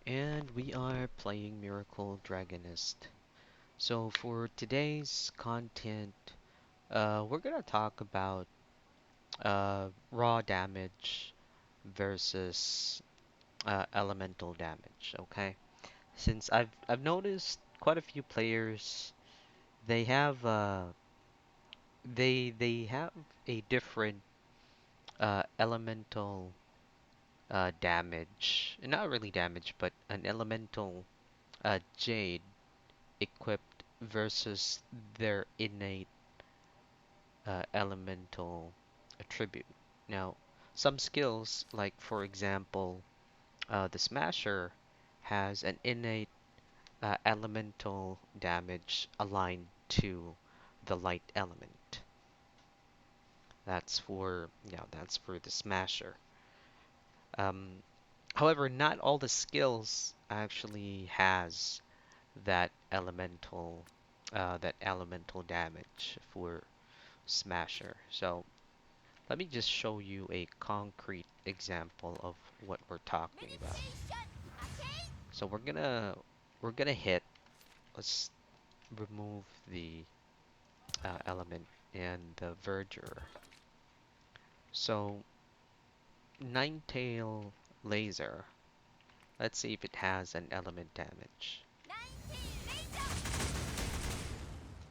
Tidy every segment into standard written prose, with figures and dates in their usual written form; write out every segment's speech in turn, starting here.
And we are playing Miracle Dragonist. So for today's content, we're gonna talk about raw damage versus elemental damage. Okay, since I've noticed quite a few players, they have they have a different elemental damage, not really damage, but an elemental jade equipped versus their innate elemental attribute. Now, some skills, like for example, the Smasher has an innate elemental damage aligned to the light element. That's for the Smasher. Um, However, not all the skills actually has that elemental damage for Smasher. So let me just show you a concrete example of what we're talking about. So we're gonna hit. Let's remove the element and the verdure. So Ninetail laser. Let's see if it has an element damage.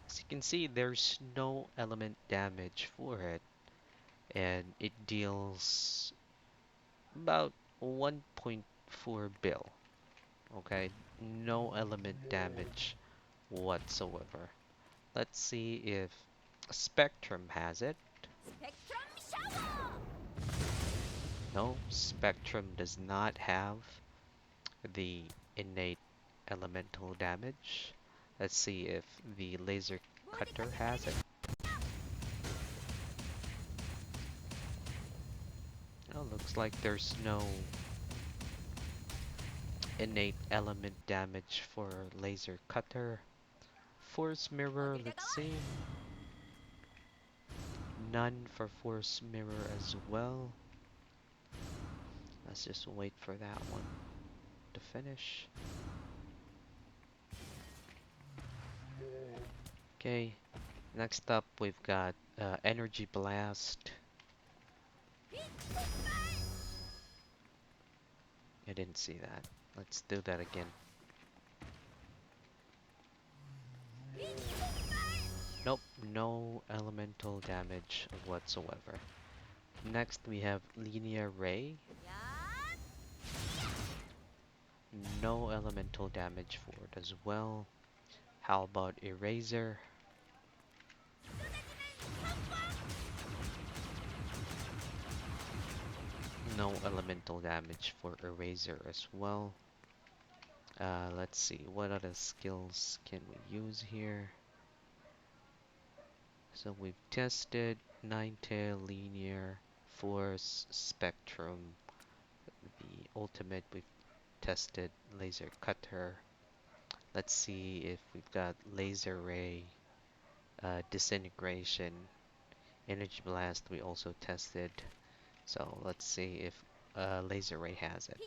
As you can see, there's no element damage for it, and it deals about 1.4 bill. Okay, no element damage whatsoever. Let's see if Spectrum has it. No, Spectrum does not have the innate elemental damage. Let's see if the laser cutter has it. Oh, looks like there's no innate element damage for laser cutter. Force mirror, let's see. None for force mirror as well. Let's just wait for that one to finish. Okay, next up we've got energy blast. I didn't see that. Let's do that again. Nope, no elemental damage whatsoever. Next we have linear ray. No elemental damage for it as well. How about eraser? No elemental damage for eraser as well. Let's see, what other skills can we use here? So we've tested Ninetail, linear, force, spectrum, the ultimate we've tested laser cutter. Let's see if we've got laser ray, disintegration, energy blast we also tested. So let's see if laser ray has it.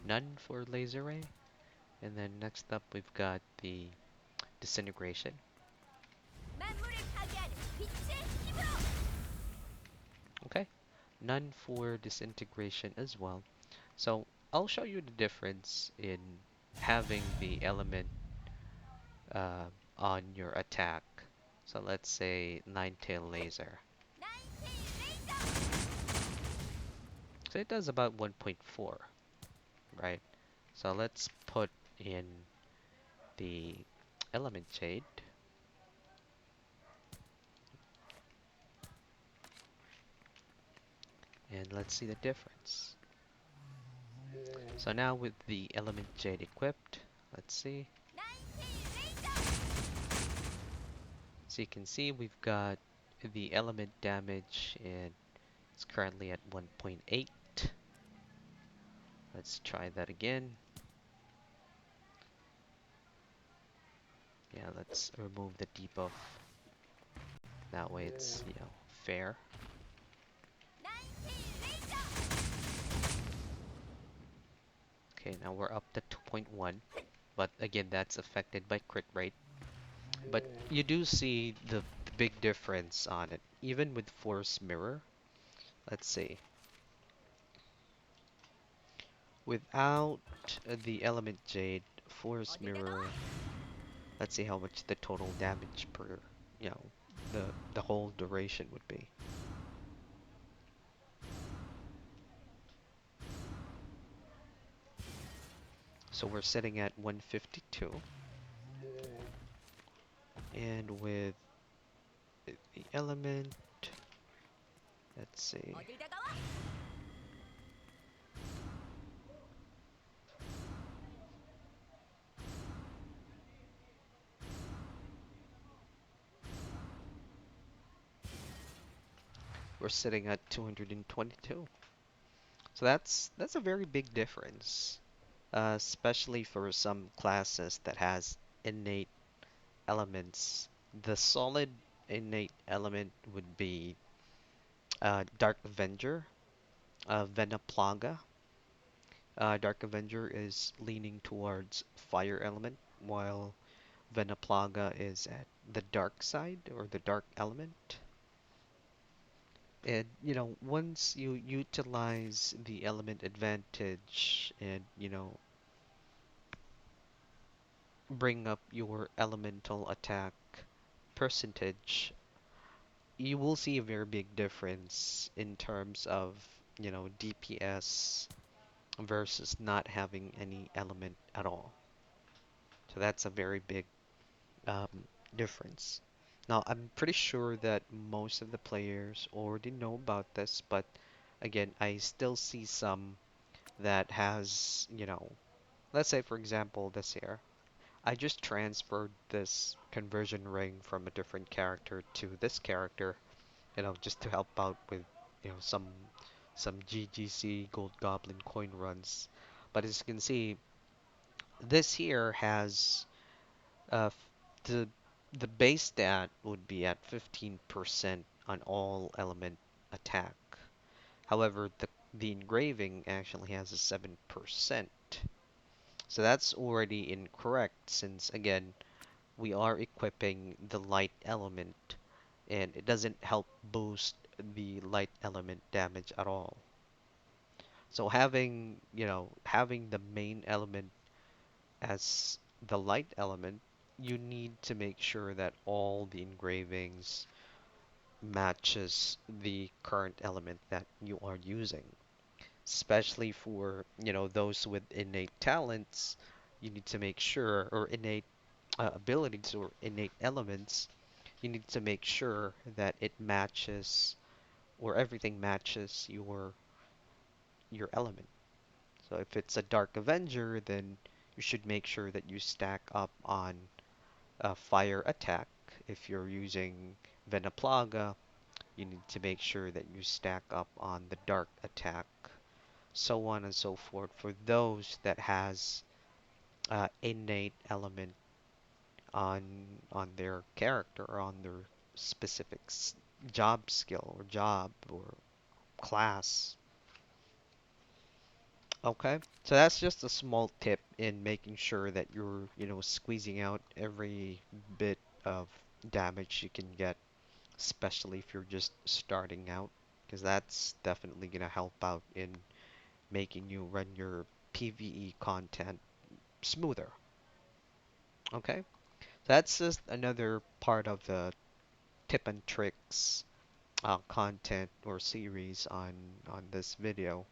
None for laser ray. And then next up we've got the disintegration. Okay, none for disintegration as well. So I'll show you the difference in having the element uh, on your attack. So let's say Ninetail laser. So it does about 1.4, right? So let's put in the element shade. And let's see the difference. So now with the element jade equipped, let's see. So you can see we've got the element damage and it's currently at 1.8. Let's try that again. Yeah, let's remove the debuff. That way it's, fair. Okay, now we're up to 2.1, but again, that's affected by crit rate. But you do see the big difference on it, even with Force Mirror. Let's see. Without the Element Jade, Force Mirror, let's see how much the total damage per, you know, the whole duration would be. So we're sitting at 152, and with the element, let's see, we're sitting at 222. So that's a very big difference, especially for some classes that has innate elements. The solid innate element would be Dark Avenger, Venaplaga. Dark Avenger is leaning towards fire element, while Venaplaga is at the dark side or the dark element. And once you utilize the element advantage and bring up your elemental attack percentage, you will see a very big difference in terms of, DPS versus not having any element at all. So that's a very big difference. Now, I'm pretty sure that most of the players already know about this, but again, I still see some that has, let's say for example, this here. I just transferred this conversion ring from a different character to this character, just to help out with, some GGC Gold Goblin coin runs. But as you can see, this here has the the base stat would be at 15% on all element attack. However, the engraving actually has a 7%. So that's already incorrect since again, we are equipping the light element and it doesn't help boost the light element damage at all. So having the main element as the light element, you need to make sure that all the engravings matches the current element that you are using. Especially for, those with innate talents, you need to make sure, or innate abilities or innate elements, you need to make sure that it matches or everything matches your element. So if it's a Dark Avenger, then you should make sure that you stack up on fire attack. If you're using Venaplaga, you need to make sure that you stack up on the dark attack, so on and so forth for those that has innate element on their character or on their specific job skill or job or class. Okay, so that's just a small tip in making sure that you're, squeezing out every bit of damage you can get, especially if you're just starting out, because that's definitely going to help out in making you run your PvE content smoother. Okay, that's just another part of the tip and tricks content or series on this video.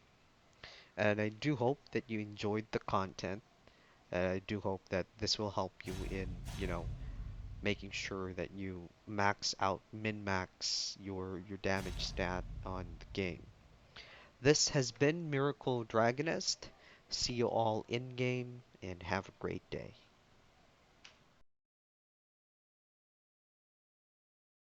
And I do hope that you enjoyed the content. I do hope that this will help you in, making sure that you max out, min-max your damage stat on the game. This has been Miracle Dragonist. See you all in game and have a great day.